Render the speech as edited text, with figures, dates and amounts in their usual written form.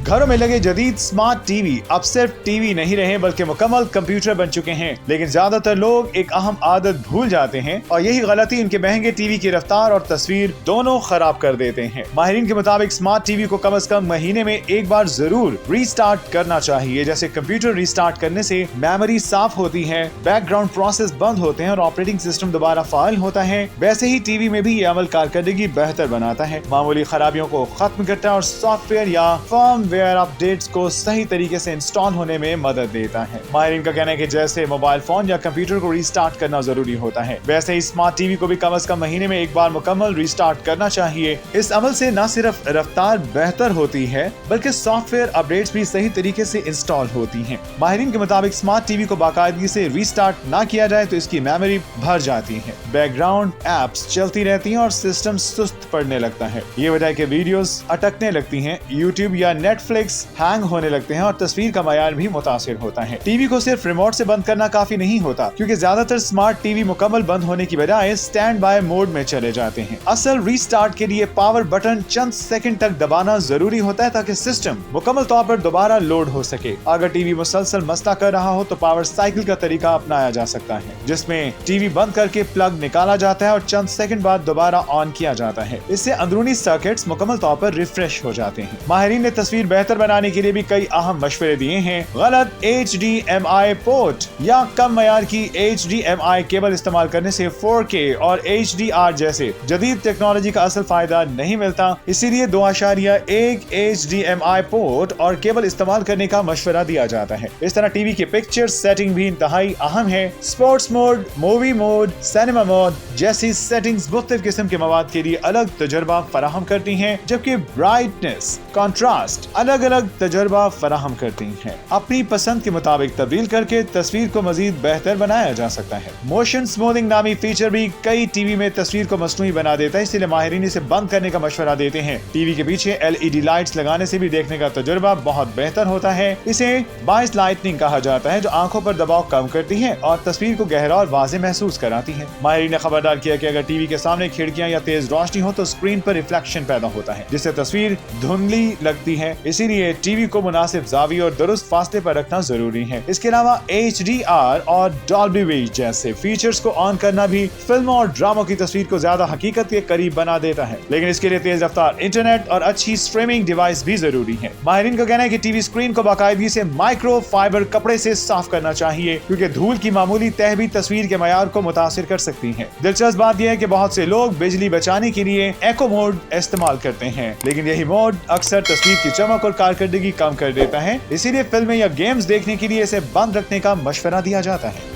घरों में लगे जदीद स्मार्ट टीवी अब सिर्फ टीवी नहीं रहे बल्कि मुकम्मल कंप्यूटर बन चुके हैं, लेकिन ज्यादातर लोग एक अहम आदत भूल जाते हैं और यही गलती इनके महंगे टीवी की रफ्तार और तस्वीर दोनों खराब कर देते हैं। माहिरीन के मुताबिक स्मार्ट टीवी को कम से कम महीने में एक बार जरूर रीस्टार्ट करना चाहिए। जैसे कंप्यूटर रीस्टार्ट करने से मेमोरी साफ होती है, बैकग्राउंड प्रोसेस बंद होते हैं और ऑपरेटिंग सिस्टम दोबारा फाइल होता है, वैसे ही टीवी में भी ये अमल कारकर्दगी बेहतर बनाता है, मामूली खराबियों को खत्म करता है और सॉफ्टवेयर या फर्मवेयर अपडेट्स को सही तरीके से इंस्टॉल होने में मदद देता है। माहिरीन का कहना है कि जैसे मोबाइल फोन या कंप्यूटर को रीस्टार्ट करना जरूरी होता है, वैसे ही स्मार्ट टीवी को भी कम से कम महीने में एक बार मुकम्मल रीस्टार्ट करना चाहिए। इस अमल से न सिर्फ रफ्तार बेहतर होती है बल्कि सॉफ्टवेयर अपडेट्स भी सही तरीके से इंस्टॉल होती हैं। माहिरीन के मुताबिक स्मार्ट टीवी को बाकायदगी से रीस्टार्ट ना किया जाए तो इसकी मेमोरी भर जाती है, बैकग्राउंड एप्स चलती रहती हैं और सिस्टम सुस्त पड़ने लगता है। ये वजह के वीडियोस अटकने लगती हैं, यूट्यूब या नेटफ्लिक्स हैंग होने लगते हैं और तस्वीर का मयार भी मुतासिर होता है। टीवी को सिर्फ रिमोट से बंद करना काफी नहीं होता, क्योंकि ज्यादातर स्मार्ट टीवी मुकम्मल बंद होने की बजाय स्टैंड बाय मोड में चले जाते हैं। असल रीस्टार्ट के लिए पावर बटन चंद सेकंड तक दबाना जरूरी होता है ताकि सिस्टम मुकम्मल तौर पर दोबारा लोड हो सके। अगर टीवी मुसलसल मसला कर रहा हो तो पावर साइकिल का तरीका अपनाया जा सकता है, जिसमें टीवी बंद करके प्लग निकाला जाता है और चंद सेकंड बाद दोबारा ऑन किया जाता है। इससे अंदरूनी सर्किट्स मुकम्मल तौर पर रिफ्रेश हो जाते हैं। माहिरीन ने तस्वीर बेहतर बनाने के लिए भी कई अहम मशवरे दिए हैं। गलत HDMI पोर्ट या कम मयार की HDMI केबल इस्तेमाल करने से 4K और HDR जैसे जदीद टेक्नोलॉजी का असल फायदा नहीं मिलता, इसीलिए 2.1 HDMI पोर्ट और केबल इस्तेमाल करने का मशवरा दिया जाता है। इस तरह टीवी की पिक्चर सेटिंग भी इंतहाई अहम है। Sports mode, movie mode, cinema mode जैसी सेटिंग्स मुख्तलिफ किस्म के मवाद के लिए अलग तजुर्बा फराहम करती हैं, जबकि ब्राइटनेस, कंट्रास्ट अलग अलग तजुर्बा फराहम करती हैं। अपनी पसंद के मुताबिक तब्दील करके तस्वीर को मजीद बेहतर बनाया जा सकता है। मोशन स्मूथिंग नामी फीचर भी कई टीवी में तस्वीर को मसनूई बना देता है, इसलिए माहिरीन इसे बंद करने का मशवरा देते हैं। टीवी के पीछे LED लाइट्स लगाने से भी देखने का तजुर्बा बहुत बेहतर होता है। इसे बाइस लाइटनिंग कहा जाता है, जो आंखों पर दबाव कम करती है और तस्वीर को गहरा और वाज़ेह महसूस कराती है। माहिरीन ने खबरदार किया कि अगर टीवी के सामने खिड़कियां या तेज रोशनी हो तो स्क्रीन पर रिफ्लेक्शन पैदा होता है, जिससे तस्वीर धुंधली लगती है। इसीलिए टीवी को मुनासिब जावी और दुरुस्त फासले पर रखना जरूरी है। इसके अलावा HDR और Dolby Vision जैसे फीचर्स को ऑन करना भी फिल्मों और ड्रामों की तस्वीर को ज्यादा हकीकत के करीब बना देता है, लेकिन इसके लिए तेज रफ्तार इंटरनेट और अच्छी स्ट्रीमिंग डिवाइस भी जरूरी है। माहिरीन का कहना है कि टीवी स्क्रीन को बाकायदगी से माइक्रो फाइबर कपड़े से साफ करना चाहिए, क्योंकि धूल की मामूली तह भी तस्वीर के मयार को मुतासिर कर सकती है। दिलचस्प बात यह है कि बहुत से लोग बिजली बचाने के लिए एको मोड इस्तेमाल करते हैं, लेकिन यही मोड अक्सर तस्वीर की चमक और कारकर्दगी कम कर देता है। इसीलिए फिल्में या गेम्स देखने के लिए इसे बंद रखने का मशवरा दिया जाता है।